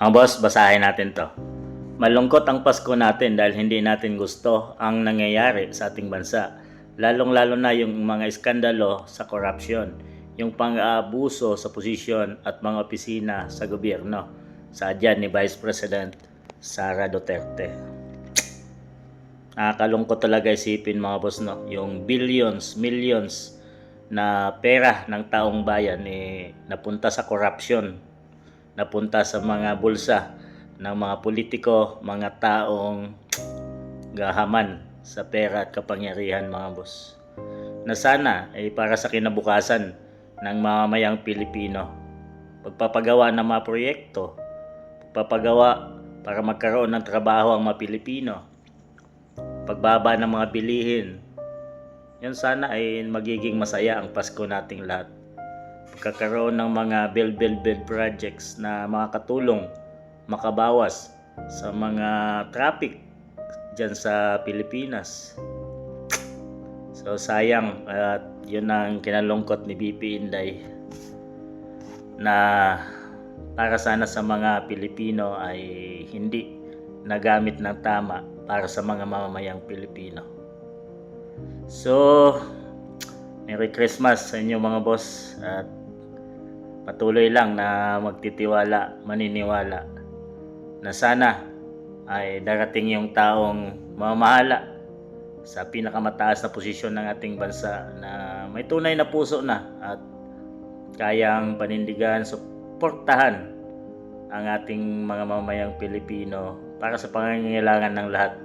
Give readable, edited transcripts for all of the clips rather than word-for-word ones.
Mga boss, basahin natin to. Malungkot ang Pasko natin dahil hindi natin gusto ang nangyayari sa ating bansa. Lalong-lalo na yung mga iskandalo sa korupsyon, yung pang-aabuso sa posisyon at mga opisina sa gobyerno. Sadya ni Vice President Sara Duterte. Nakakalungkot talaga isipin mga boss, no? Yung billions, millions na pera ng taong bayan napunta sa corruption, napunta sa mga bulsa ng mga politiko, mga taong gahaman sa pera at kapangyarihan mga boss. Na sana ay para sa kinabukasan ng mamamayang Pilipino. Pagpapagawa ng mga proyekto, pagpapagawa para magkaroon ng trabaho ang mga Pilipino, pagbaba ng mga bilihin, yan sana ay magiging masaya ang Pasko nating lahat. Pagkakaroon ng mga build projects na makakatulong makabawas sa mga traffic dyan sa Pilipinas. So sayang, at yun ang kinalungkot ni BP Inday, na para sana sa mga Pilipino ay hindi nagamit ng tama para sa mga mamamayang Pilipino. So, Merry Christmas sa inyo mga boss, at patuloy lang na magtitiwala, maniniwala na sana ay darating yung taong mamahala sa pinakamataas na posisyon ng ating bansa na may tunay na puso na at kayang panindigan, suportahan ang ating mga mamamayang Pilipino para sa pangangailangan ng lahat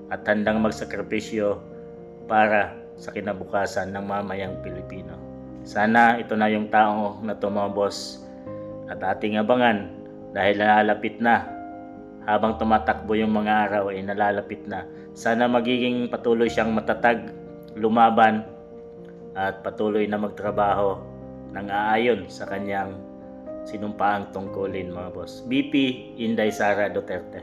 at handang magsakripisyo para sa kinabukasan ng mamayang Pilipino. Sana ito na yung tao na to mga boss, at ating abangan dahil nalalapit na. Habang tumatakbo yung mga araw ay nalalapit na. Sana magiging patuloy siyang matatag, lumaban at patuloy na magtrabaho ng aayon sa kanyang sinumpaang tungkulin mga boss. BP Inday Sara Duterte.